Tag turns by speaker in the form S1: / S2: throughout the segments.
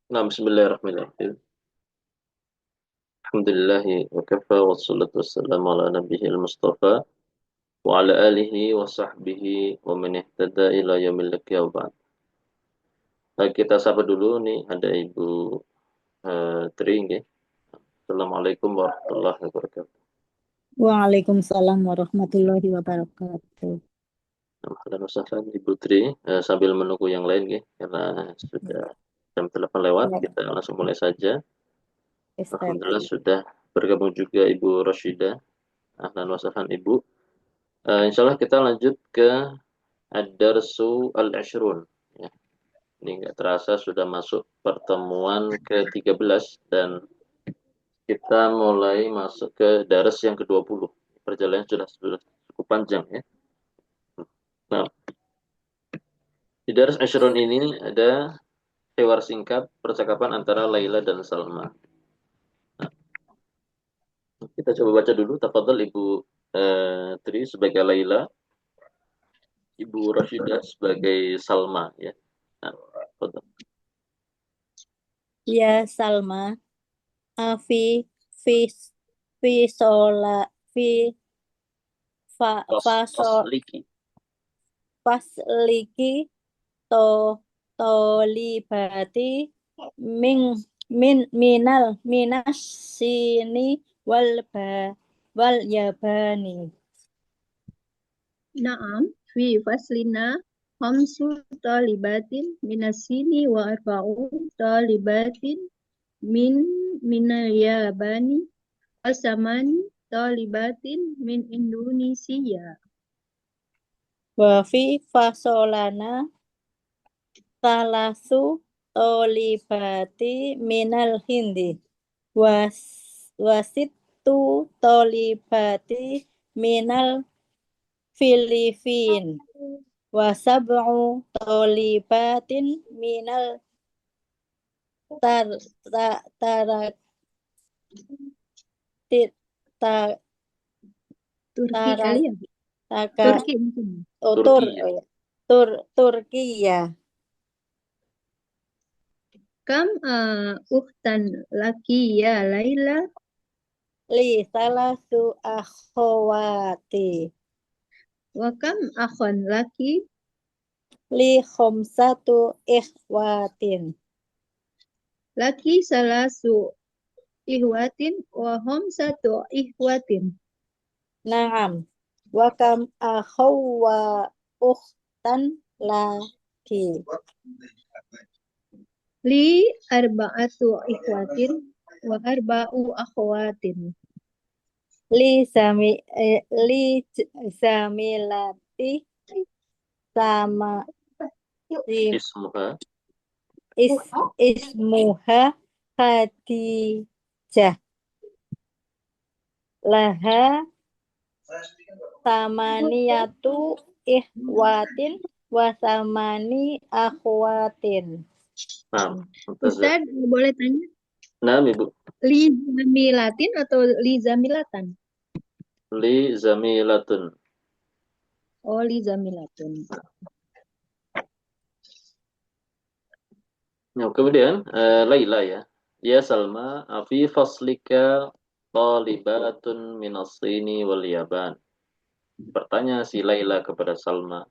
S1: Nah, bismillahirrahmanirrahim. Alhamdulillahi wa kafa wassalatu wassalamu ala nabiyil mustafa wa ala alihi wa sahbihi wa man ihtada ila yaumil qiyamah. Ba'd. Nah, kita sapa dulu nih ada Ibu Tri nggih. Assalamualaikum warahmatullahi wabarakatuh.
S2: Waalaikumsalam warahmatullahi wabarakatuh.
S1: Ahlan wa sahlan Ibu Tri. Sambil menunggu yang lain nggih karena sudah jam 8 lewat,
S2: Ya,
S1: kita langsung mulai saja.
S2: Ustaz.
S1: Alhamdulillah sudah bergabung juga Ibu Roshidah. Ahlan wa sahlan Ibu. Insya Allah kita lanjut ke Ad-Darsu Al-Ashrun. Ya, ini nggak terasa sudah masuk pertemuan ke-13 dan kita mulai masuk ke dars yang ke-20. Perjalanan sudah cukup panjang ya. Nah, di dars Ashrun ini ada hewar singkat percakapan antara Laila dan Salma. Nah, kita coba baca dulu. Tafadhol Ibu Tri sebagai Laila, Ibu Rashidah sebagai Salma ya. Nah, tafadhol.
S2: Ya Salma, Afi, fi, fi sola, fi, fa, fa, so,
S1: Fasliki.
S2: fasliki, to, tolibati, min, minas sini, wal yabani.
S3: Naam, fi faslina khamsu talibatin minasini wa arba'u talibatin min minal yabani wa samani talibatin min Indonesia.
S2: Wa fi fasolana talasu tolibati minal hindi. Wasitu tolibati minal Filipin. Wasab'u tolibatin minal tar, ta, tarak, ti, ta,
S3: Turki
S2: tarak,
S3: kali ya?
S2: taka,
S3: Turki mungkin.
S2: oh,
S1: Turki ya.
S2: oh ya. Turki ya.
S3: Kam uhtan laki ya Laila
S2: Li salasu akhwati.
S3: wa kam akhon laki
S2: Li khomsatu ikhwatin.
S3: laki salasu ihwatin wa hum satu ihwatin.
S2: Naam. Wakam akhawa ukhtan laki.
S3: Li arba'atu ikhwatin wa arba'u akhwatin.
S2: Li zamilati sama
S1: Ismuha
S2: is, ismuha Khadijah. Laha tamaniyatu ikhwatin wa samani akhwatin.
S1: Nah,
S3: Ustaz, boleh tanya?
S1: nah, Ibu.
S3: Li zamilatin atau li zamilatan?
S1: Li Zamilatun.
S3: Oh, li zamilatun.
S1: Nah, kemudian Laila ya. Ya Salma, afi faslika talibatun minasini wal Yaban. Bertanya si Laila kepada Salma.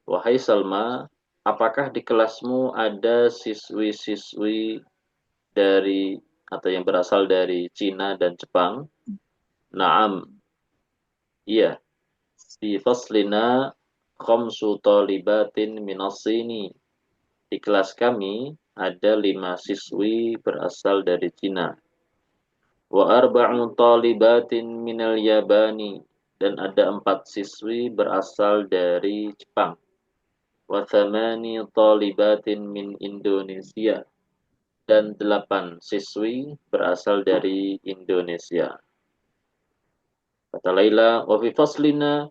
S1: Wahai Salma, apakah di kelasmu ada siswi-siswi dari atau yang berasal dari Cina dan Jepang? Naam, iya. Di faslina khamsu talibatin minasini. Di kelas kami ada 5 siswi berasal dari Cina. Wa arba'u talibatin minal Yabani. Dan ada 4 siswi berasal dari Jepang. Wa thamani talibatin min Indonesia. Dan 8 siswi berasal dari Indonesia. Kata Laila, wa fi faslina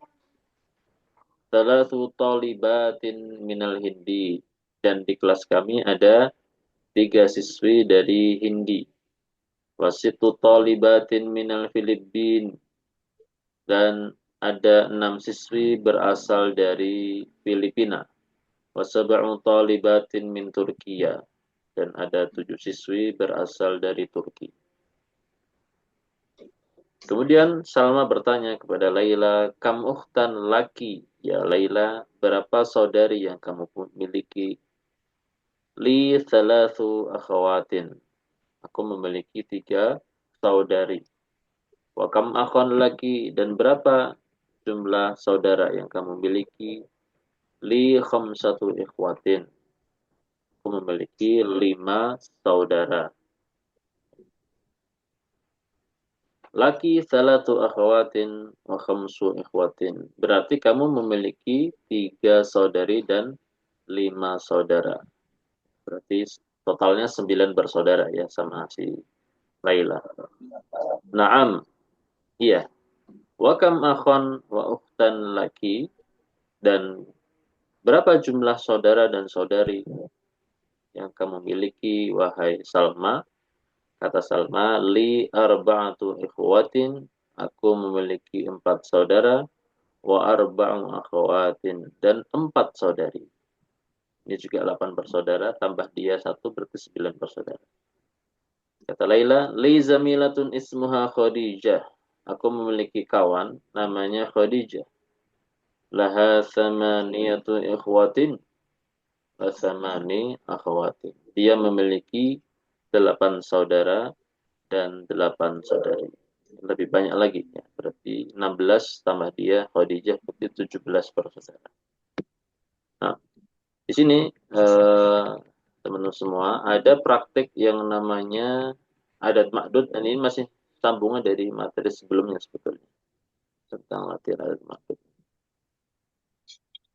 S1: thalathu talibatin minal Hindi. Dan di kelas kami ada 3 siswi dari Hindi. Wasitu talibatin minal Filipin. Dan ada 6 siswi berasal dari Filipina. Wasab'u talibatin min Turkiya. dan ada 7 siswi berasal dari Turki. Kemudian Salma bertanya kepada Laila, kam ukhtan laki, ya Laila, berapa saudari yang kamu miliki? Li thalathu akhawatin, aku memiliki 3 saudari. Wa kam akhon laki, dan berapa jumlah saudara yang kamu miliki? Li khamsatu ikhwatin, aku memiliki 5 saudara. Laki salatu akhwatin wa khamsu ikhwatin. Berarti kamu memiliki 3 saudari dan 5 saudara. Berarti totalnya 9 bersaudara ya sama si Laila. Naam. Iya. Wa kam akhon wa ukhtan laki, dan berapa jumlah saudara dan saudari yang kamu miliki wahai Salma? Kata Salma, li arba'atu ikhwatin, aku memiliki 4 saudara, wa arba'u akhawatin, dan 4 saudari. Ini juga 8 bersaudara, tambah dia 1 berarti 9 bersaudara. Kata Laila, li zamilatun ismuha Khadijah, aku memiliki kawan namanya Khadijah. Laha samaniyatu ikhwatin wa samani akhawatin. Dia memiliki 8 saudara dan 8 saudari. Lebih banyak lagi ya. Berarti 16 tambah dia Khadijah berarti 17 bersaudara. Nah, di sini teman-teman semua ada praktik yang namanya adat makdud, dan ini masih sambungan dari materi sebelumnya sebetulnya tentang latihan adat makdud.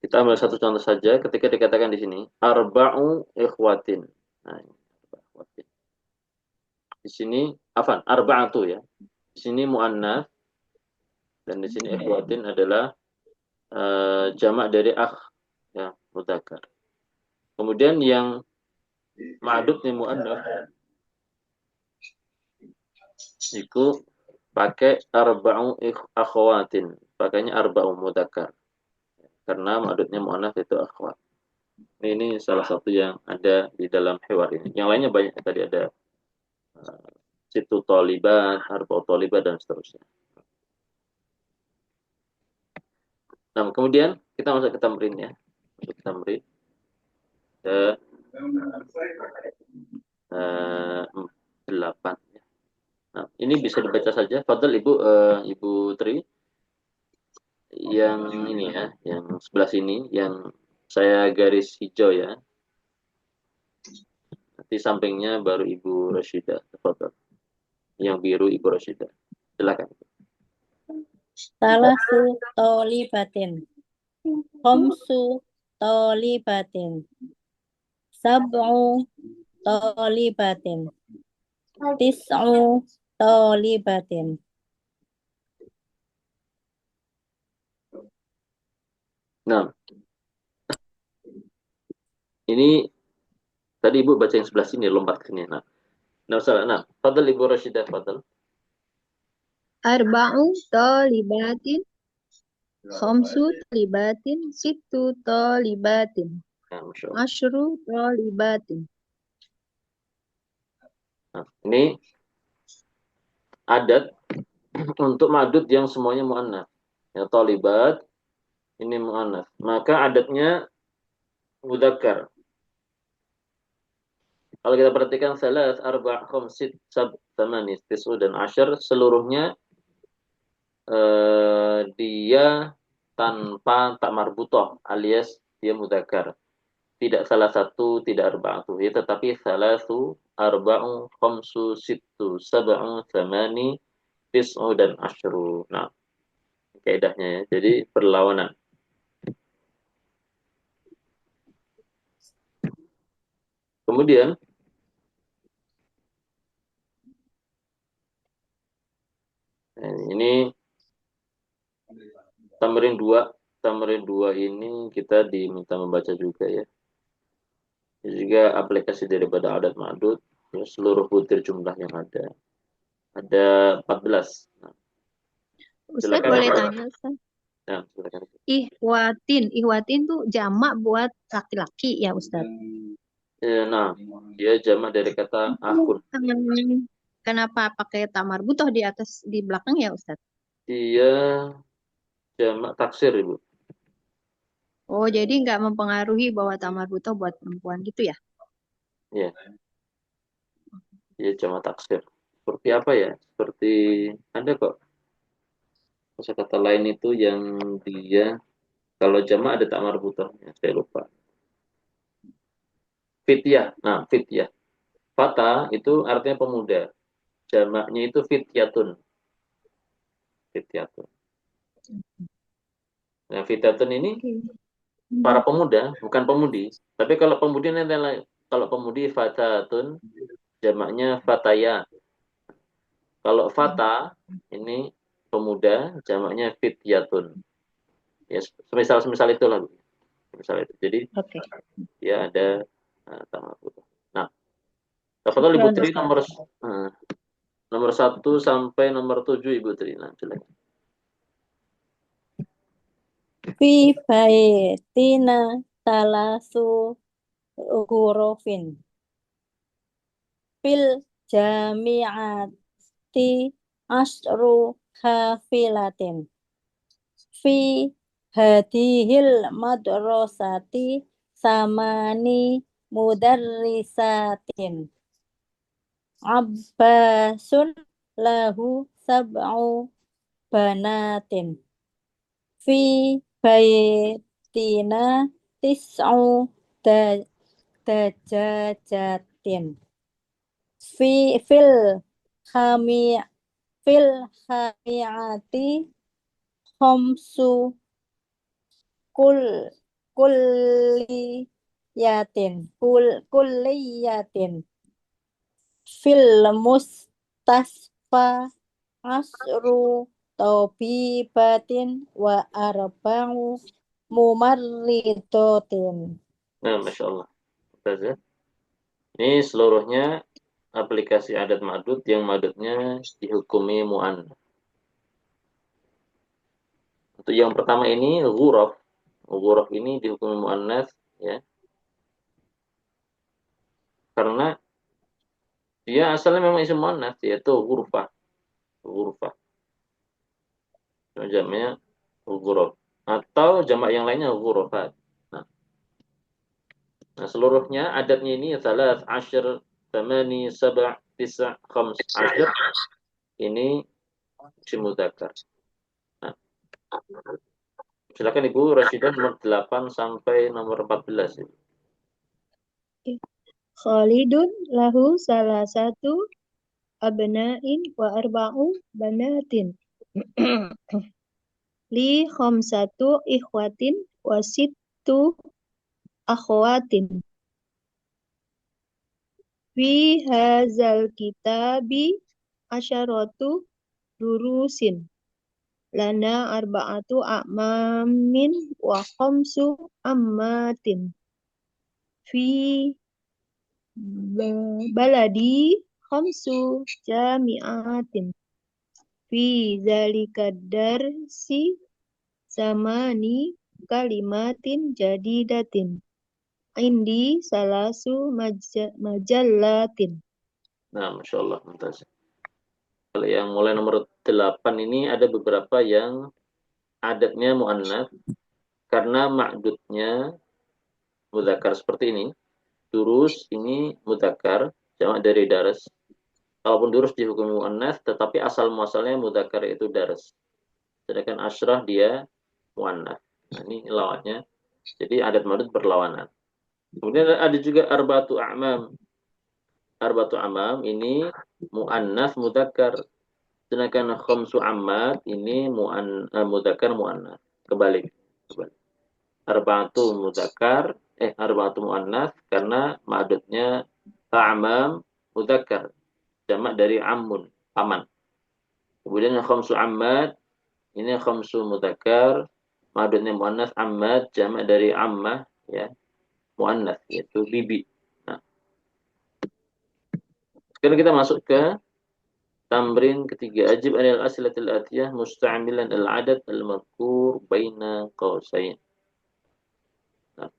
S1: Kita ambil satu contoh saja ketika dikatakan di sini arba'u ikhwatin. Nah, ini ikhwatin. Di sini arba'atu ya. Di sini muannats dan di sini ikhwatin adalah jamak dari akh ya, mudzakkar. Kemudian yang ma'dud nih muannats itu pakai arba'u akhwatin, pakainya arba'u mudzakkar. Karena ma'dudnya muannats itu akhwat. Ini salah satu yang ada di dalam hiwar ini. Yang lainnya banyak, tadi ada situ tolibat, arba'u tolibat, dan seterusnya. Nah, kemudian kita masuk ke tamrin ya. Masuk ke tamrin. Ke 8 ya. Nah, ini bisa dibaca saja. Fadl Ibu Tri. Yang ini ya, yang sebelah sini, yang saya garis hijau ya. Nanti sampingnya baru Ibu Rashidah. Fadl. Yang biru Ibu Rashidah. Silakan.
S2: Salasu tolibatin. Khamsu tolibatin. Sab'u tolibatin. Tis'u tolibatin.
S1: Nah, ini tadi Ibu baca yang sebelah sini, lompat ke sini. Nah, Fadl Ibu Rashidah, Fadl.
S3: Arba'u talibatin, khamsu talibatin, sittu talibatin,
S1: Nah, Masya Allah.
S3: asyru talibatin.
S1: Nah, ini adat untuk madud yang semuanya mu'annats. Ya, talibat ini mu'annats. Maka adatnya mudzakkar. Kalau kita perhatikan salas, arba', khamsit, sab, thamani, tis'u, dan asyar, seluruhnya dia tanpa tak marbutoh, alias dia mudzakkar. Tidak salah satu, tidak arba'atu, ya, tetapi salasu, arba'u, khamsu, sittu, sab'u, thamani, tis'u, dan asyru. Nah, kaidahnya ya. Jadi perlawanan. Kemudian ini tamrin 2. Tamrin 2 ini kita diminta membaca juga ya. Ini juga aplikasi daripada adat ma'dud, ya, seluruh butir jumlah yang ada. Ada 14. Nah,
S3: Ustaz
S1: silakan.
S3: boleh tanya, Ustaz?
S1: Nah, silakan.
S3: Ihwatin tuh jamak buat laki-laki ya Ustaz?
S1: Nah, dia jamak dari kata akhun.
S3: Kenapa pakai tamar butoh di atas di belakang ya Ustadz?
S1: Dia jamak taksir, Ibu.
S3: Oh, jadi nggak mempengaruhi bahwa tamar butoh buat perempuan gitu ya?
S1: Ya, dia jamak taksir. Seperti apa ya? Seperti ada kok kata lain itu yang dia kalau jamak ada tak marbutohnya. Saya lupa. Fityah. Nah, fityah. Fata itu artinya pemuda. Jamaknya itu fityatun. Fityatun. Nah, fityatun ini
S3: Oke.
S1: para pemuda, bukan pemudi. Tapi kalau pemudi nanti kalau pemudi fatatun, jamaknya fataya. Kalau fata ini pemuda, jamaknya fityatun. Ya, semisal itulah. Misal itu. Jadi
S3: Oke.
S1: dia ada tambah butuh. Nah, tafadhol Ibu
S3: Syukran
S1: Tri
S3: Ustadz.
S1: uh, nomor 1 sampai nomor 7 Ibu Tri. Nah, silakan.
S2: Fi baitina talasu hurufin. Fil jami'ati asru hafilatin. Fi hadihil madrasati samani mudarrisatin. Abbasun lahu sab'u banatin. Fi baitina tis'u da- dajajatin. Fi fil khami fil khamiati khamsu kul kulliyatin kulliyatin fil mustasfa asru tabibatin wa arba'u mumarridotin.
S1: Nah, Masya Allah. Ustazah. Ini seluruhnya aplikasi adat madud yang madudnya dihukumi mu'annas. Untuk yang pertama ini ghuraf. Ghuraf ini dihukumi mu'annas ya, karena dia asalnya memang isim mu'annas yaitu ghurfah. Ghurfah. Jamaknya ghuraf. Atau jamak yang lainnya ghurafat. Nah, seluruhnya adatnya ini salat asyr, tamani, sab', tisa', khams, asyr. Ini isim mudzakkar. Nah, silakan Ibu Rasyidah nomor 8 sampai nomor 14. Ibu.
S3: Khalidun lahu salah satu abna'in wa arba'u banatin. Li khamsatu ikhwatin wa sittu akhwatin. Fi hazal kitabi asyaratu durusin. Lana arba'atu a'mamin wa khamsu ammatin. Fi baladi khamsu jami'atin. Fi zalika darsi zamani kalimatin jadidatin. Indi salasu majallatin.
S1: Nah, Masya Allah. Mumtaz. Kalau yang mulai nomor 8 ini ada beberapa yang adatnya mu'annas karena ma'dudnya mudzakkar seperti ini. Durus ini mudzakkar, jamak dari daras. Kalaupun durus dihukumi mu'annas, tetapi asal muasalnya mudzakkar itu daras. Sedangkan asyrah dia mu'annas. Nah, ini lawannya. Jadi adat madud berlawanan. Kemudian ada juga arba'atu a'mam. Arba'atu a'mam ini mu'annas mudzakkar. Sedangkan khamsu ammad ini mudzakkar mu'annas. Kebalik. Kebalik. Arba'atu mudzakkar, arba'atu mu'annas karena ma'dudnya ta'amam mudzakkar. Jamak dari ammun, paman. Kemudian khamsu ammad ini khamsu mudzakkar, ma'dudnya mu'annas ammad jamak dari ammah ya, mu'annas yaitu bibi. Nah, sekarang kita masuk ke tamrin ketiga. Ajib anil asilatil atiyah musta'amilan al-adad al-madhkur baina qausain. Nah,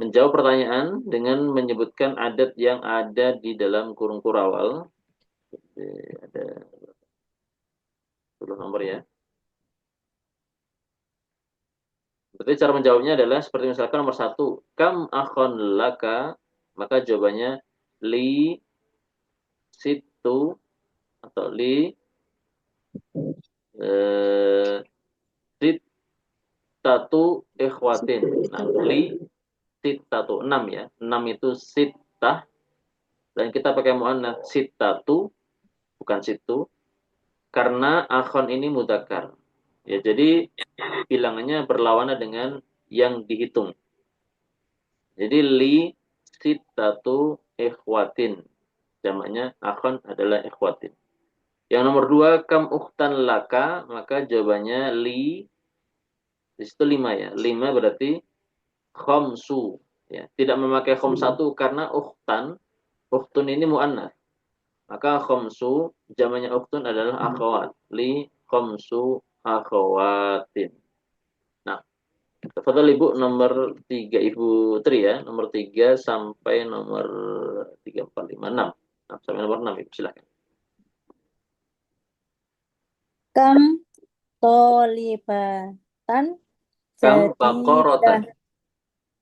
S1: menjawab pertanyaan dengan menyebutkan adat yang ada di dalam kurung kurawal. Oke, ada 10 nomor ya. Berarti cara menjawabnya adalah seperti misalkan nomor 1, kam akhon laka, maka jawabannya li situ atau li eh, sittatu ikhwatin. Nah, li sittatu 6 ya. 6 itu sittah dan kita pakai muannats sittatu bukan situ karena akhon ini mudzakkar. Ya, jadi bilangannya berlawanan dengan yang dihitung. Jadi li sittatu ikhwatin. Jamaknya akhon adalah ikhwatin. Yang nomor 2 kam ukhtan laka, maka jawabannya li di situ 5 ya. 5 berarti khamsu ya. Tidak memakai satu karena ukhtun ini muannats. Maka khamsu jamaknya ukhtun adalah akhwat. Li khamsu akhwatin. Nah, tafadhol Ibu nomor 3 Ibu Tri ya, nomor 3 sampai nomor 3 4 5 6. Nah, sampai nomor 6 Ibu silakan.
S2: Kam tolibatan
S1: Kam
S2: jadidah.
S1: baqaratan.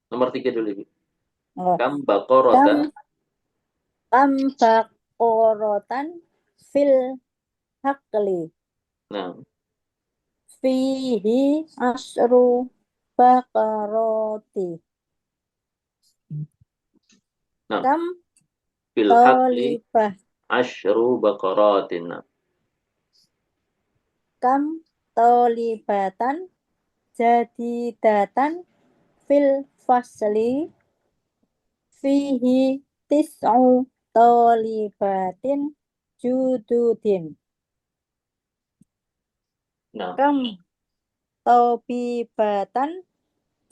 S1: Nomor 3 dulu Ibu.
S2: Oh,
S1: Kam baqaratan.
S2: kam kam baqaratan fil hakli
S1: Nah,
S2: fihi asru baqarati.
S1: nah,
S2: Kam
S1: fil hakli
S2: tolibah.
S1: asyru baqaratin. Nah,
S2: Kam tolibatan jadidatan fil fasli fihi tis'u tolibatin jududin.
S1: nah,
S2: Kam taubibatan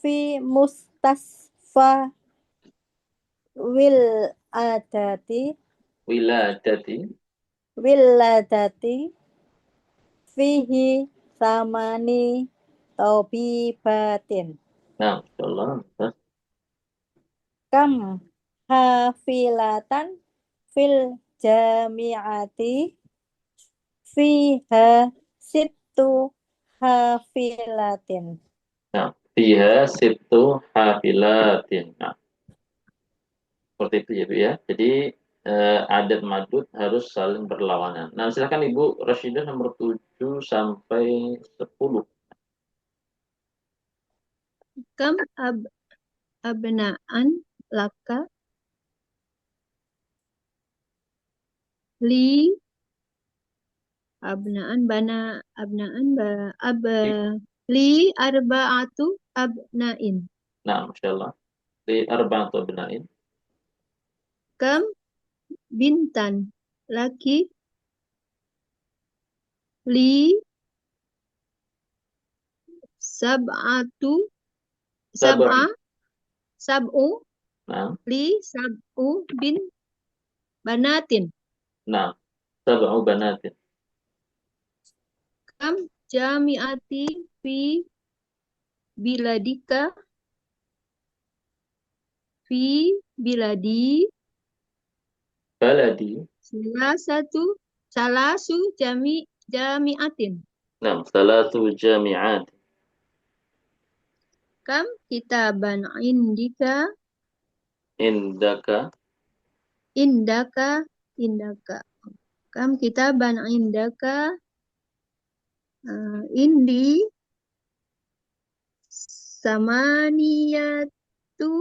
S2: fi mustasfa wil adati
S1: wiladati.
S2: wiladati fihi samani taubibatin.
S1: Nah, insyaallah. Nah,
S2: Kam hafilatan fil jamiati fiha sittu hafilatin.
S1: nah, fiha sittu hafilatin. Nah, seperti itu ya, Bu ya. Jadi adat madud harus saling berlawanan. Nah, silakan Ibu Rasyidah nomor 7 sampai 10.
S3: Kam abnaan laka li abnaan bana abnaan ba ab li arba'atu abnain.
S1: Nah, Masya Allah. Di arba'atu benain.
S3: Kam bintan laki li sab'atu sab'a
S1: Sab'in.
S3: sab'u
S1: Nah,
S3: li sab'u bin banatin.
S1: nah, sab'u banatin.
S3: Kam jami'ati fi biladika fi biladi
S1: Baladi.
S3: salasu jami'atin.
S1: Nah, salatu jami'at.
S3: Kam kitaban
S1: Indaka.
S3: indaka indaka. Kam kitaban indaka indi samaniyatu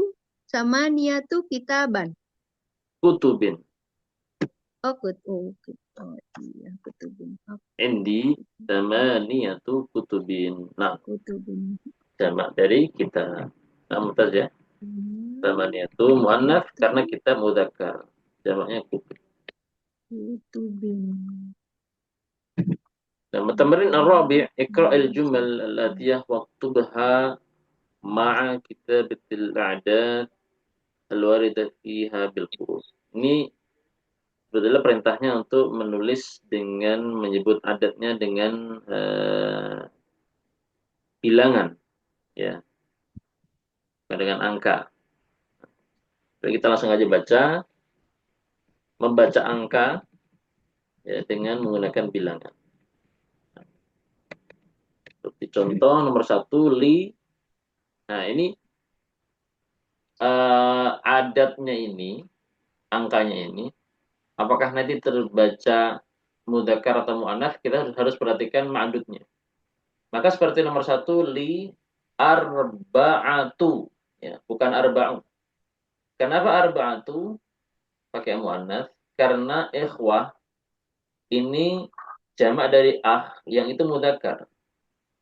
S3: samaniyatu kitaban.
S1: Kutubin.
S3: Oh, iya kutubin. Oh,
S1: Indi tamaniyatu kutubin. Nah,
S3: kutubin.
S1: jamak dari kita. Nah, mutaz ya. Tamaniyatu muannats karena kita mudzakkar. Jamaknya kutub.
S3: Kutubin.
S1: Nah, tamarin ar-rabi' iqra'il jumal al-atiyah waktubha ma'a kitabatil a'dad al-waridah fiha bil huruf. Ini adalah perintahnya untuk menulis dengan menyebut adatnya dengan bilangan ya, dengan angka. Jadi kita langsung aja baca, membaca angka ya, dengan menggunakan bilangan. Seperti contoh nomor 1, li. Nah, ini adatnya ini, angkanya ini, apakah nanti terbaca mudzakkar atau muannats, kita harus perhatikan ma'dudnya. Maka seperti nomor 1, li arba'atu. Ya, bukan arba'u. Kenapa arba'atu pakai muannats? Karena ikhwah ini jamak dari yang itu mudzakkar.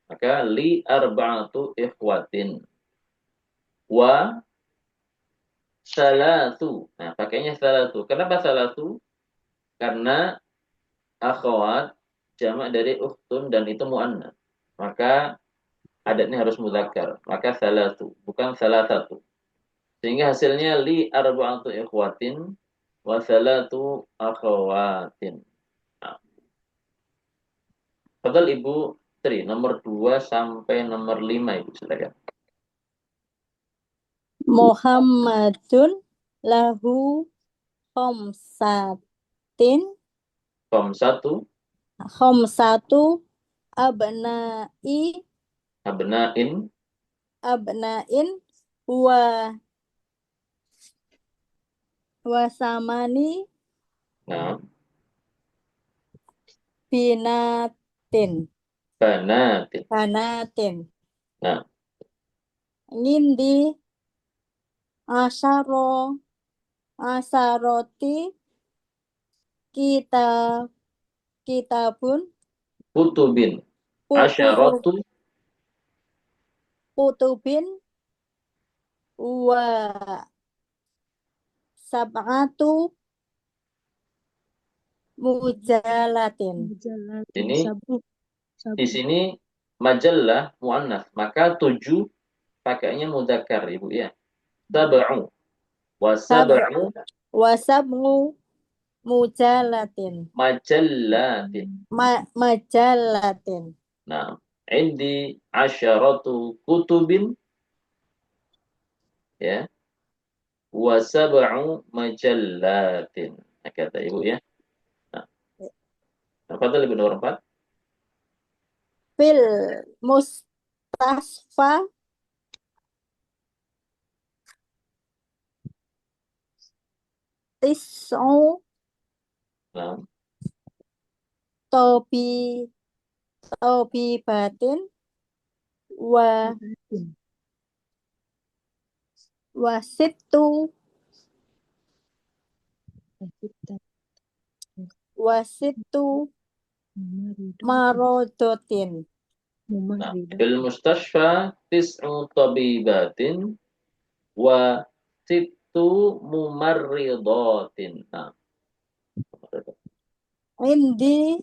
S1: Maka li arba'atu ikhwatin. Wa salatu. Nah, pakainya salatu. Kenapa salatu? Karena akhwat jamak dari ukhtun dan itu muannats. Maka adatnya harus mudzakkar. Maka salatu, bukan salah satu. Sehingga hasilnya li arba'atu ikhwatin wa salatu akhawatin. Nah, padahal Ibu Tri, nomor 2 sampai nomor 5 Ibu silakan.
S2: Muhammadun lahu khomsatin
S1: Form 1,
S2: khomsatu abnai
S1: abna'in.
S2: abnain wa samani
S1: Nah,
S2: binatin
S1: banatin. Nah,
S2: ngindi asyaro asaroti kita kitabun
S1: kutubin.
S2: kutub
S1: Asyaratu.
S2: kutubin wa sab'atu mujalatin.
S1: Ini
S3: Sabu.
S1: di sini majallah muannats, maka 7 pakainya mudzakkar Ibu ya. Sab'u wa sab'u
S2: Wasab'u mujalatin
S1: majallatin.
S2: majalatin.
S1: Nah, indi asyaratu kutubin ya, wa sab'u majallatin. Nah, kata Ibu ya. Nah, apa tadi nomor 4?
S2: Fil mustasfa tis'u
S1: Nah,
S2: tobi batin wa wasittu wasittu marodotin.
S1: nah, fil mustashfa tis'u tabibatin wa sittu mumarridatin. Nah,
S2: Indi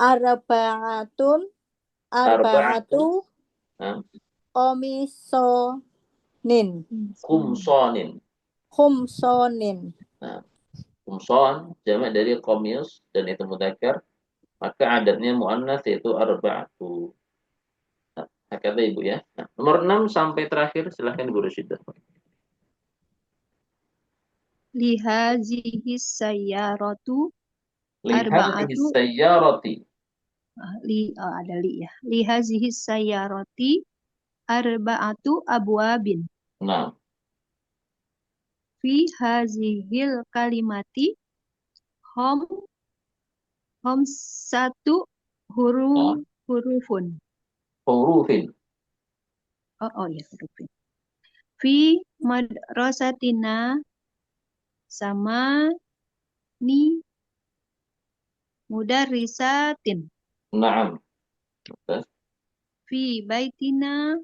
S2: arba'atu
S1: arba'atu. Nah,
S2: komisonin
S1: kumsonin.
S2: khumsonin.
S1: Nah, kumson jamak dari komish dan itu mudzakkar, maka adatnya muannats yaitu arba'atu. Nah, kata Ibu ya. Nah, nomor 6 sampai terakhir silahkan Ibu Rasyidah.
S3: Lihazihi sayyaratu
S1: Lihadhihi
S3: arba'atu
S1: sayyarati.
S3: ada li ya. Lihazihi sayyarati arba'atu abwabin.
S1: Nah,
S3: Fi hazihil kalimati hom satu hurufun.
S1: hurufin.
S3: Oh ya, hurufin. Fi madrasatina sama ni mudarrisatin.
S1: Naam. Terus,
S3: Fi baitina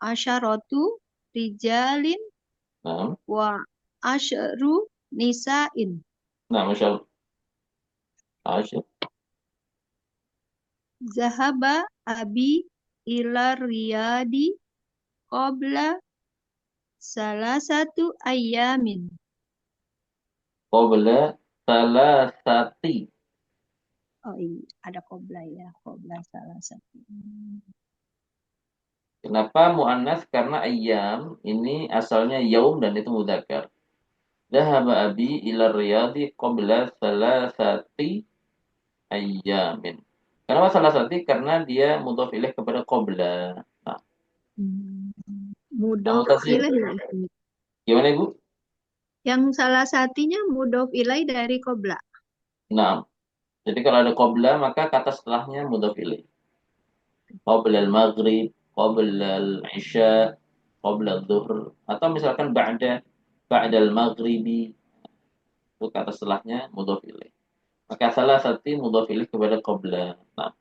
S3: asyaratu rijalin
S1: naam.
S3: wa asyru nisa'in.
S1: Nah, Masya Allah. Asyik.
S3: Zahaba abi ila riyadi qabla salasatu ayamin.
S1: Qabla salasati.
S3: Oh iya, ada qabla ya, qabla salasatu.
S1: Kenapa mu'annas? Karena ayyam ini asalnya yaum dan itu mudzakkar. Dhahaba abi ila riyadi qabla salasati ayyamin. Kenapa salasati? Karena dia mudhaf ilaih kepada qabla. Nah,
S3: Hmm.
S1: kamu
S3: Mudhof
S1: tasrif.
S3: ilaih ya, Ustaz.
S1: Gimana Ibu?
S3: Yang salah satunya mudhof ilaih dari qobla.
S1: Nah, jadi kalau ada qabla maka kata setelahnya mudhaf ilaih. Qabla al-maghrib, qabla al-isya, qabla al-dhuhr, atau misalkan ba'da al-maghribi, itu kata setelahnya mudhaf ilaih. Maka salah satu mudhaf ilaih kepada qabla. Nah,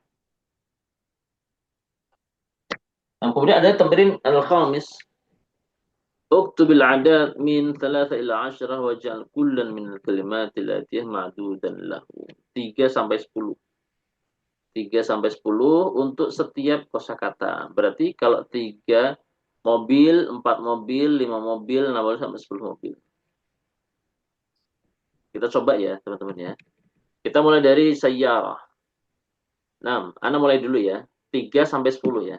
S1: kemudian ada tamrin al-khamis. اكتب العداد من 3 إلى 10 واجعل كلا من الكلمات الآتية معدودا له. 3 sampai 10. 3 sampai 10 untuk setiap kosakata. Berarti kalau 3 mobil, 4 mobil, 5 mobil, 6 mobil sampai 10 mobil. Kita coba ya, teman-teman ya. Kita mulai dari sayyarah. Nah, Ana mulai dulu ya. 3 sampai 10 ya.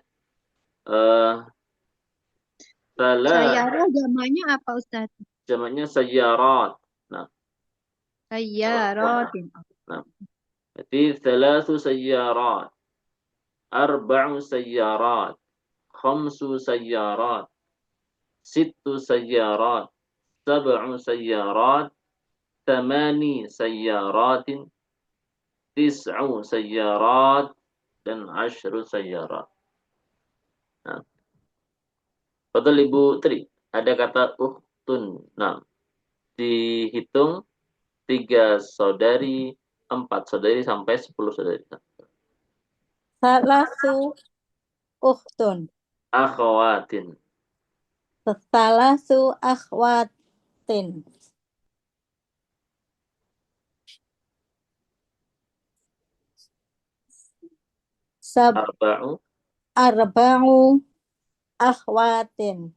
S1: Salah
S3: Sayyarah jamaknya apa, Ustaz?
S1: jamaknya sayyarat. Nah,
S3: Sayyaratin.
S1: nah. Berarti thalathu sayyarat, arba'u sayyarat, khamsu sayyarat, sittu sayyarat, sab'u sayyarat, thamani sayyaratin, tis'u sayyarat, dan ashru sayyarat. Nah, betul Ibu Tri. Ada kata uhtun. Nah, dihitung 3 saudari, 4 saudari sampai 10 saudari.
S2: Salasu ukhtun.
S1: Akhawatin.
S2: Salasu akhwatin.
S1: Arba'u.
S2: Arba'u akhwatin.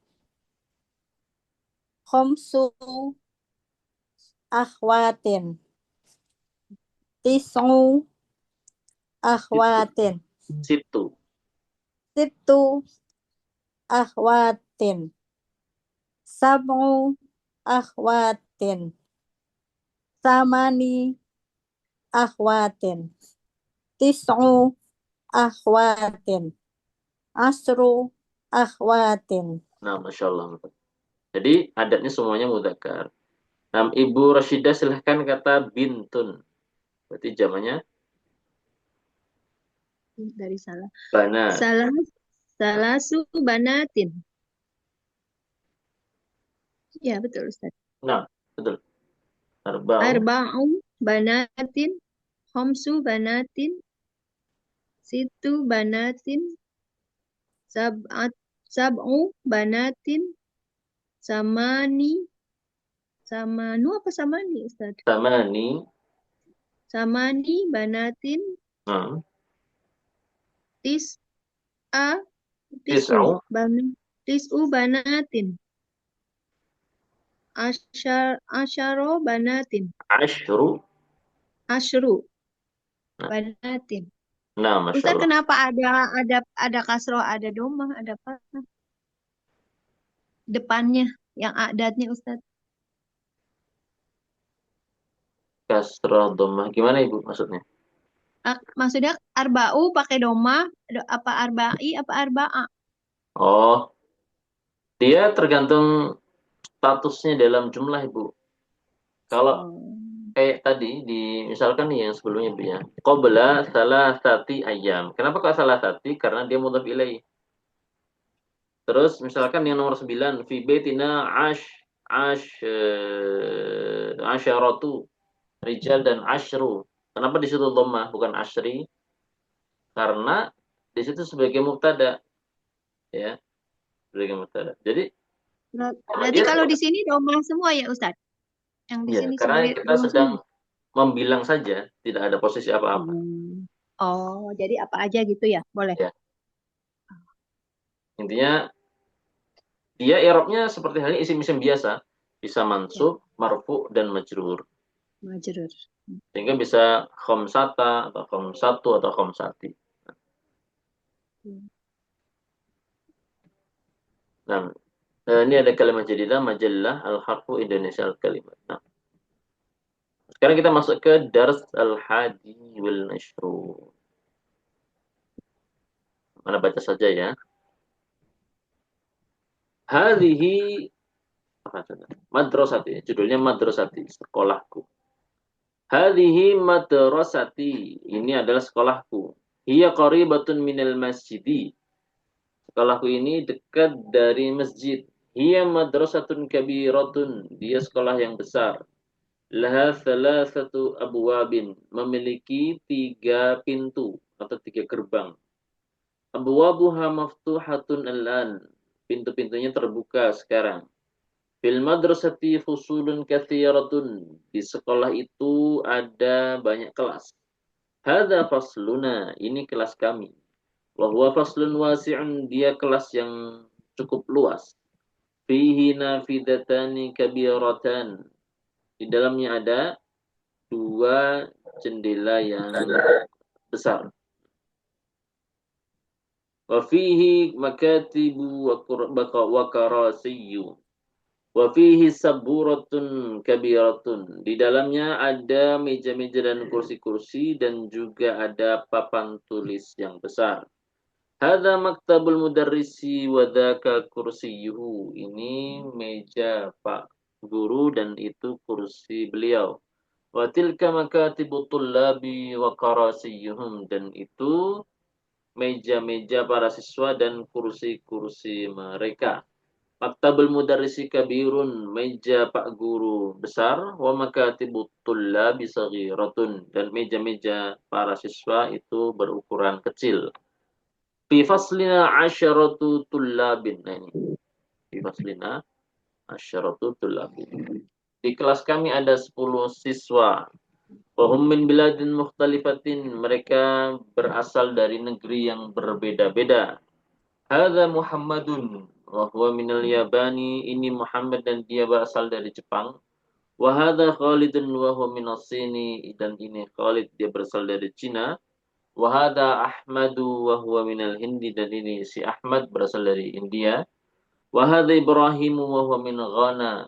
S2: Khamsu akhwatin. Tis'u akhwatin.
S1: Situ.
S2: Sittu akhwatin. Sab'u akhwatin. Samani akhwatin. Tis'u akhwatin. Asru akhwatin.
S1: Nah, Masya Allah. Jadi adatnya semuanya mudzakkar. Nah, Ibu Rashidah silahkan kata bintun. Berarti jamannya
S3: Dari salah.
S1: bana.
S3: Salasu banatin. Ya, betul, Ustaz.
S1: Nah, betul. Arba'u.
S3: Arba'u banatin. Khamsu banatin. Situ banatin. Sab'u banatin. Samanu apa samani, Ustaz?
S1: Samani.
S3: Samani banatin.
S1: Nah,
S3: Tis'a
S1: tis'u.
S3: Tis'u banatin. Asyaro banatin.
S1: Ashru.
S3: Asyru
S1: Nah,
S3: banatin.
S1: nah, Masya
S3: Ustaz,
S1: Allah.
S3: kenapa ada kasroh, ada domah, ada apa depannya yang adatnya, Ustaz?
S1: Kasrah dhammah. Gimana Ibu maksudnya?
S3: Maksudnya arba'u pakai domah, apa arba'i apa arba'a?
S1: Oh, dia tergantung statusnya dalam jumlah Ibu. Kalau
S3: Oh.
S1: kayak tadi di misalkan nih yang sebelumnya Bu ya. Qabla salasati ayam. Kenapa kok salasati? Karena dia mudhaf ilaih. Terus misalkan yang nomor 9 fi baitina asyaratu rijal dan asyru. Kenapa di situ dhammah bukan asyri? Karena di situ sebagai mubtada ya, sebagai mubtada. Jadi
S3: Berarti
S1: dia
S3: kalau di sini domah semua ya, Ustaz? Yang di
S1: ya
S3: sini
S1: karena
S3: sebagai
S1: kita
S3: domah
S1: sedang
S3: semua?
S1: membilang saja, tidak ada posisi apa-apa.
S3: Oh, jadi apa aja gitu ya? Boleh.
S1: Ya, intinya dia i'rabnya seperti halnya isim-isim biasa, bisa
S3: Ya,
S1: mansub, marfu dan majrur.
S3: majrur.
S1: Sehingga bisa khamsata atau khamsatu atau khamsati. Nah, ini ada kalimat jadidah, majallah, al-harfu, Indonesia, al-kalimat. Nah, sekarang kita masuk ke dars al-hadi wal ashrun. Mana baca saja ya. Hadhihi madrasati, judulnya madrasati, sekolahku. Hadhihi madrasati, ini adalah sekolahku. Hiya qaribatun minal masjidi. Sekolahku ini dekat dari masjid. Hiya madrasatun kabiratun, dia sekolah yang besar. Laha thalathatu abwabin, memiliki 3 pintu atau 3 gerbang. Abwabuha maftuhatun al-an, pintu-pintunya terbuka sekarang. Fil madrasati fusulun kathiratun, di sekolah itu ada banyak kelas. Hadza fasluna, ini kelas kami. Wa huwa faslun wasi'un, dia kelas yang cukup luas. Fihi nafidatani kabiratan, di dalamnya ada 2 jendela yang besar. Wa fihi makatibu wa karasiyyu. Wa fihi saburatun kabiratun. Di dalamnya ada meja-meja dan kursi-kursi dan juga ada papan tulis yang besar. Hadza maktabul mudarrisi wa dzaka kursiyuhu. Ini meja Pak Guru dan itu kursi beliau. Wa tilka makatibut tullabi wa karasiyuhum, dan itu meja-meja para siswa dan kursi-kursi mereka. Maktabul mudarrisi kabirun, meja Pak Guru besar, wa makatibut tullabi saghiratun, dan meja-meja para siswa itu berukuran kecil. Fi faslina asyaratu tullabin. Nah ini, fi faslina asyaratu tullabin. Di kelas kami ada 10 siswa. Wahum min biladin mukhtalifatin, mereka berasal dari negeri yang berbeda-beda. Hadza Muhammadun wa huwa minal Yabani, ini Muhammad dan dia berasal dari Jepang. Wa hadza Khalidun wa huwa minas Sini, dan ini Khalid, dia berasal dari Cina. Wa hadza Ahmadu wa huwa minal Hindi, dan ini si Ahmad berasal dari India. Wa hadza Ibrahim wa huwa min Ghana,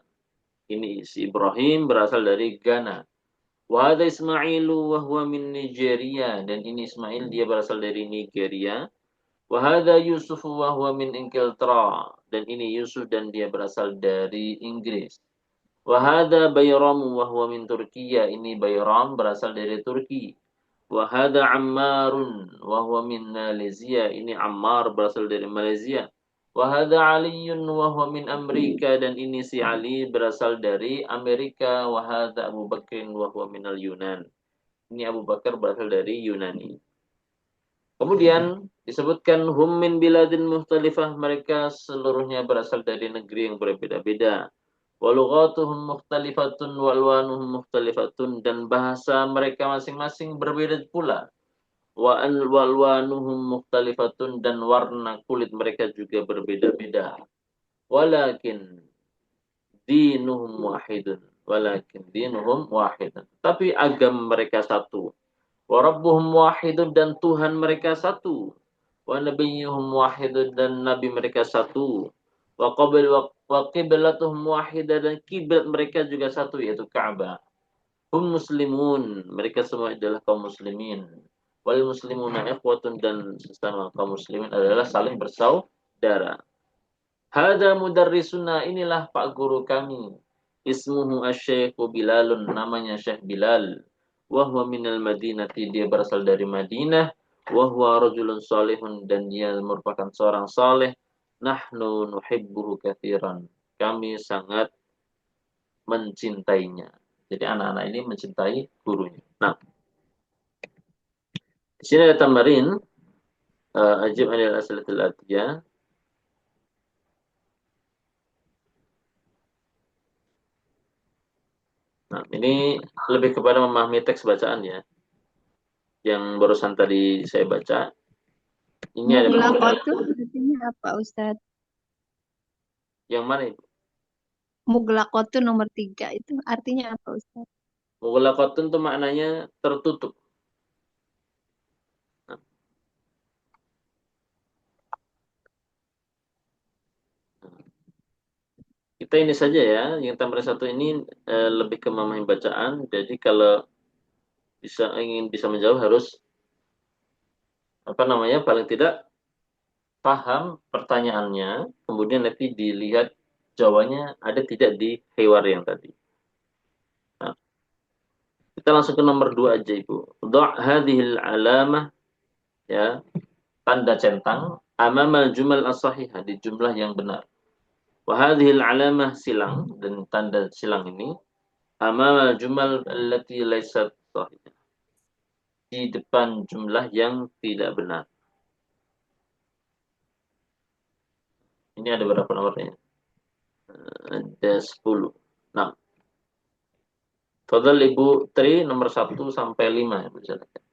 S1: ini si Ibrahim berasal dari Ghana. Wa hadza Ismailu wa huwa min Nigeria, dan ini Ismail, dia berasal dari Nigeria. Wa hadza Yusuf wa huwa min Inglaterra, dan ini Yusuf dan dia berasal dari Inggris. Wa hadza Bayram wa huwa min Turkiya, ini Bayram berasal dari Turki. Wa hadza Ammarun wa huwa min Malaysia, ini Ammar berasal dari Malaysia. Wa hadza Aliyun wa huwa min Amerika, dan ini si Ali berasal dari Amerika. Wa hadza Abu Bakrin wa huwa minal Yunan, ini Abu Bakar berasal dari Yunani. Kemudian disebutkan hum min biladin mukhtalifah, mereka seluruhnya berasal dari negeri yang berbeda-beda. Wa lughatuhum mukhtalifatun wa alwanuhum mukhtalifatun, dan bahasa mereka masing-masing berbeda pula. Wa alwanuhum mukhtalifatun, dan warna kulit mereka juga berbeda-beda. Walakin dinuhum wahidun. Walakin dinuhum wahidun. Tapi agama mereka satu. Wa rabbuhum wahidun, dan Tuhan mereka satu. Wa nabiyyuhum wahidun, dan nabi mereka satu. Wa qiblatuhum wahidah, dan kiblat mereka juga satu, yaitu Ka'bah. Hum muslimun, mereka semua adalah kaum muslimin. Wal muslimuna ikhwatun, dan sesama kaum muslimin adalah saling bersaudara. Hada mudarrisuna, inilah Pak Guru kami. Ismuhu asy-Syaikh Bilalun, namanya Syekh Bilal. Wahwa minal Madinati, dia berasal dari Madinah. Wahwa rajulun salihun, dan dia merupakan seorang saleh. Nahnu nuhibbuhu katsiran, kami sangat mencintainya. Jadi anak-anak ini mencintai gurunya. Nah, di sini ada tamarin ajib anil asalatil atiyah. Nah, ini lebih kepada memahami teks bacaan ya. Yang barusan tadi saya baca. Ini ada
S3: Muglaqatu artinya apa, Ustadz?
S1: yang mana itu?
S3: Muglaqatu nomor 3 itu artinya apa, Ustadz?
S1: Mughlaqatun itu maknanya tertutup. kita ini saja ya, yang tamrin 1 ini lebih ke memahami bacaan. Jadi kalau ingin bisa menjawab harus apa namanya, paling tidak paham pertanyaannya, kemudian nanti dilihat jawabannya ada tidak di hiwar yang tadi. Nah, kita langsung ke nomor 2 aja Ibu. Dha' hadhil alamah, ya, tanda centang amamal jumal as-sahihah, di jumlah yang benar. Wa hadhil alamah, silang, dan tanda silang ini amamal jumal allati laysat sahihah, di depan jumlah yang tidak benar. Ini ada berapa nomornya? Ada 10. Nah, total Ibu Tri nomor 1 sampai 5 ya, silakan.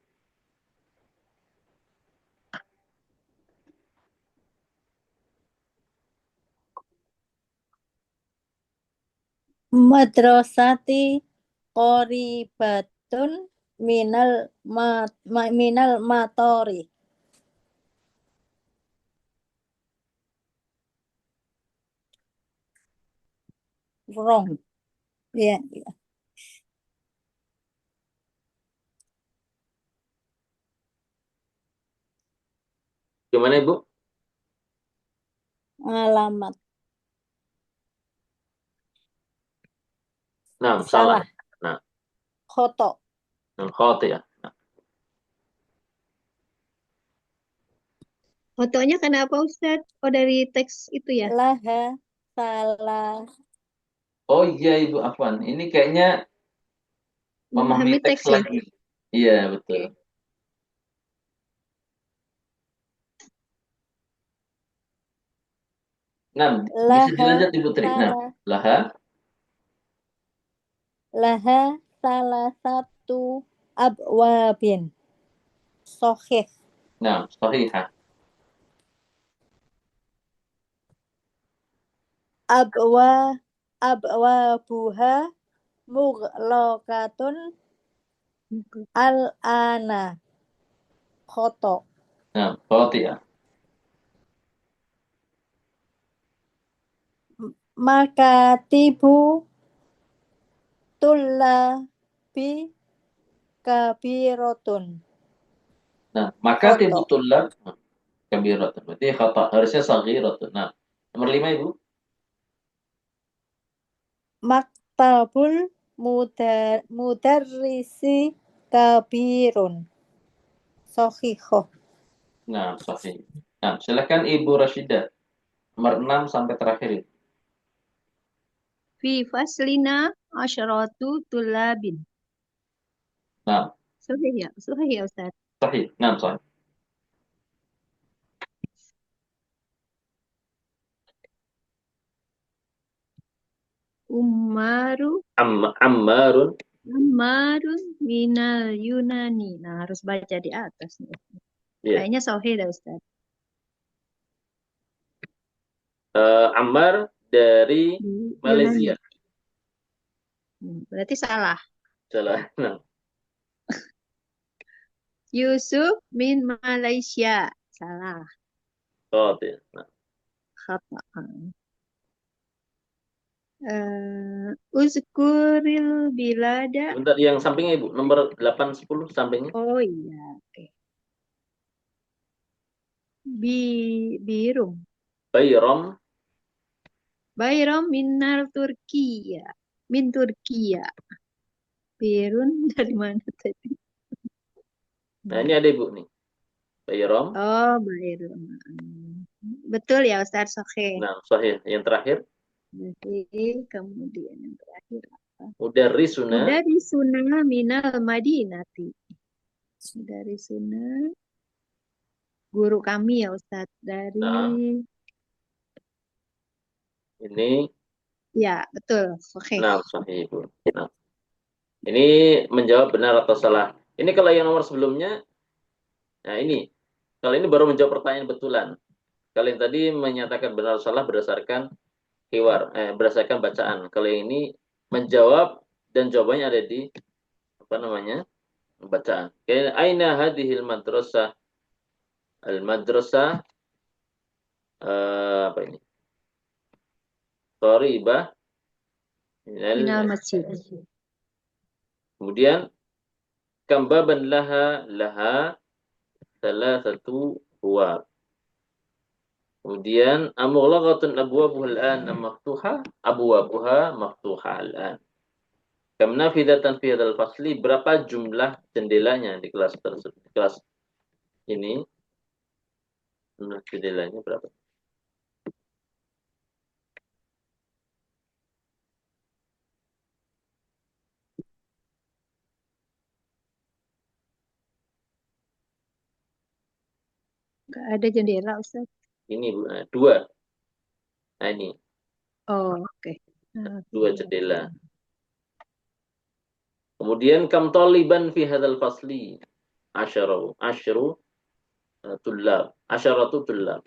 S2: Madrasati qoribatun minal matori. Wrong. Ya,
S1: Gimana Ibu?
S2: alamat
S1: Nah, salah.
S2: salah.
S1: Nah,
S2: Khoto.
S1: khati ya. Nah,
S3: Fotonya kenapa Ustadz? Oh dari teks itu ya?
S2: Laha salah.
S1: oh iya Ibu Afwan, ini kayaknya memahami
S3: Memahami
S1: teks
S3: teks ya?
S1: lagi. Iya, betul. Nah, bisa
S2: Laha
S1: dilihat Ibu Tri. Nah,
S2: salah.
S1: laha,
S2: Laha salah satu abwabin. Sohih.
S1: nah, sahihah.
S2: Abwa abwabuha mughlaqatun al-ana. Khoto.
S1: Nah, khati ya.
S2: Makatibu tullabi kabirotun.
S1: Nah, maka
S2: Khoto.
S1: tibutullah kabiratun. Berarti khata. Harusnya saghiratun. Nah, nomor 5 Ibu.
S2: Maktabul mudarrisi kabirun. Sohihoh.
S1: Nah, sahih. Nah, silakan Ibu Rashidah. Nomor 6 sampai terakhir itu.
S3: Fi faslina asyaratu tulabin.
S1: Nah,
S3: Sahih ya Ustadz.
S1: sahih. Nah, sahih.
S3: Umaru
S1: Ammarun.
S3: Ammarun minal Yunani. Nah, harus baca di atas nih.
S1: Iya.
S3: Kayaknya sahih dah Ustaz.
S1: Ammar dari
S3: Di
S1: Malaysia.
S3: Yunani. Berarti salah.
S1: Salah. Nah,
S3: Yusuf min Malaysia. Salah.
S1: khati. Nah,
S3: Khata. Uzkuril bilada.
S1: sebentar, yang sampingnya Ibu, nomor 8 10 sampingnya.
S3: Oh iya, oke. Birum.
S1: Bayram.
S3: Bayram minar Turkiya. Min Turkiya. Birun dari mana tadi?
S1: Nah, ini ada Ibu nih. Bayram.
S3: Oh, Bayram. Betul ya Ustaz, oke.
S1: Nah, sahih. Yang terakhir,
S3: Berarti kemudian yang terakhir apa?
S1: mudarrisuna.
S3: Dari sunnah minal madinati. Dari sunnah guru kami ya Ustaz. Dari
S1: Nah, ini,
S3: ya betul, oke.
S1: nah, sahih Ibu. Nah, ini menjawab benar atau salah. Ini kalau yang nomor sebelumnya, nah ini. Kalau ini baru menjawab pertanyaan betulan. Kalau yang tadi menyatakan benar atau salah berdasarkan berdasarkan bacaan. Kalau yang ini menjawab dan jawabannya ada di apa namanya? Bacaan. Kayak aina hadhil madrasah? Al madrasah apa ini? qaribah
S3: Minal
S1: minal.
S3: masjid.
S1: Kemudian kam baban laha thalathatu buab. Kemudian amughlaqatun abwabuha al-an am maftuha? Abwabuha maftuha al-an. Kam nafidatan fi hadzal fasli, berapa jumlah jendelanya di kelas tersebut? Di kelas ini jumlah jendelanya berapa?
S3: Nggak ada jendela, Ustaz.
S1: Ini dua. Nah ini
S3: Oh, oke.
S1: dua jendela. Kemudian kam taliban fi hadzal fasli? Asyru tullab. Asyaratu tullab.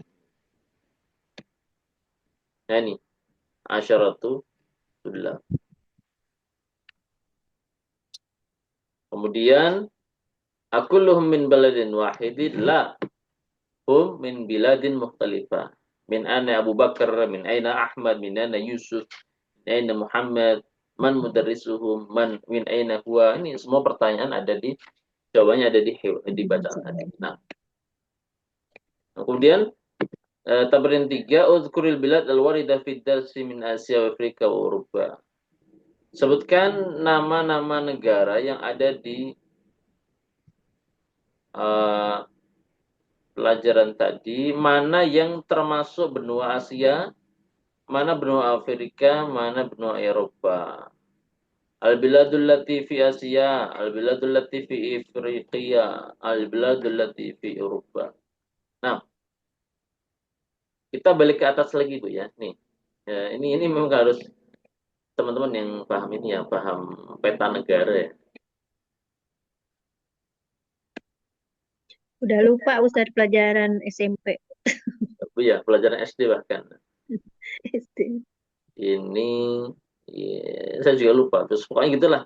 S1: Nah ini asyaratu tullab. Kemudian akulluhum min baladin wahidin? La. Hum min biladin mukhtalifah. Min ana Abu Bakar, min aina Ahmad, min aina Yusuf, min aina Muhammad, man mudarrisuhum, man min aina huwa. Ini semua pertanyaan ada di jawabannya ada di bacaan tadi. Nah, kemudian Tabrin 3, uzkuril bilad al-warida fid darsi min Asia wa Afrika wa Eropa. Sebutkan nama-nama negara yang ada di pelajaran tadi, mana yang termasuk benua Asia, mana benua Afrika, mana benua Eropa. Al-biladul lati fi Asia, al-biladul lati fi Afrika, al-biladul lati fi Eropa. Nah, kita balik ke atas lagi Bu ya. Nih. Ya, ini memang harus teman-teman yang paham ini ya, paham peta negara ya.
S3: Udah lupa Ustaz pelajaran SMP.
S1: Bu ya, pelajaran SD bahkan.
S3: SD.
S1: Ini ya, saya juga lupa. Terus pokoknya gitulah.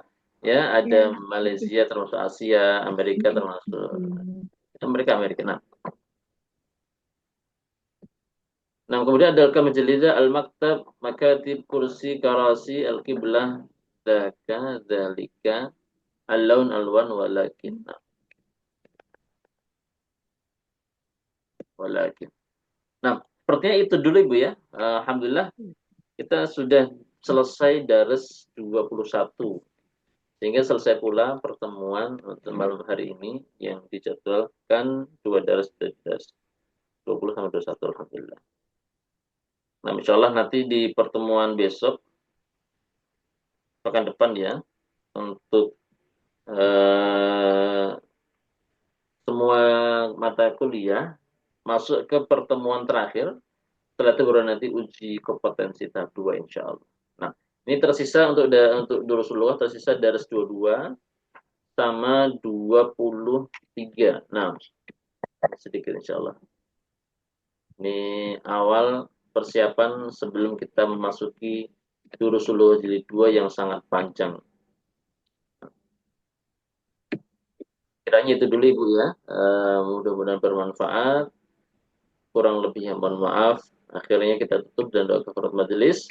S1: Ya, ada
S3: Ya.
S1: Malaysia termasuk Asia, Amerika termasuk Amerika. Nah, kemudian ada al-majlidah, al-maktab, makatib, kursi, karasi, al-qiblah, daka, dalika, al-laun, al-wan, walakin. Nah, sepertinya itu dulu Ibu ya. Alhamdulillah kita sudah selesai daras 21. Sehingga selesai pula pertemuan malam hari ini yang dijadwalkan 2 daras dari daras 20 sampai 21. Alhamdulillah. Nah, insya Allah nanti di pertemuan besok pekan depan ya, untuk semua mata kuliah masuk ke pertemuan terakhir. Setelah itu baru nanti uji kompetensi tahap 2 insya Allah. Nah, ini tersisa untuk Durusulullah tersisa daras 22 sama 23. Nah, sedikit insya Allah. Ini awal persiapan sebelum kita memasuki Durusulullah jilid 2 yang sangat panjang. Kiranya itu dulu Ibu ya. Mudah-mudahan bermanfaat. Kurang lebihnya mohon maaf. Akhirnya kita tutup dan doa kafaratul majelis.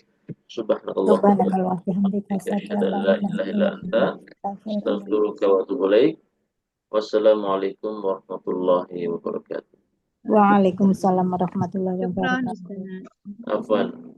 S1: Subhanallah.
S2: Subhanallah wa bihamdika asyhadu an la ilaha illa anta
S1: astaghfiruka wa atubu ilaik. Wassalamualaikum warahmatullahi wabarakatuh.
S2: Waalaikumsalam warahmatullahi
S3: Syukran,
S2: wabarakatuh.
S3: Ustaz.
S1: Afwan.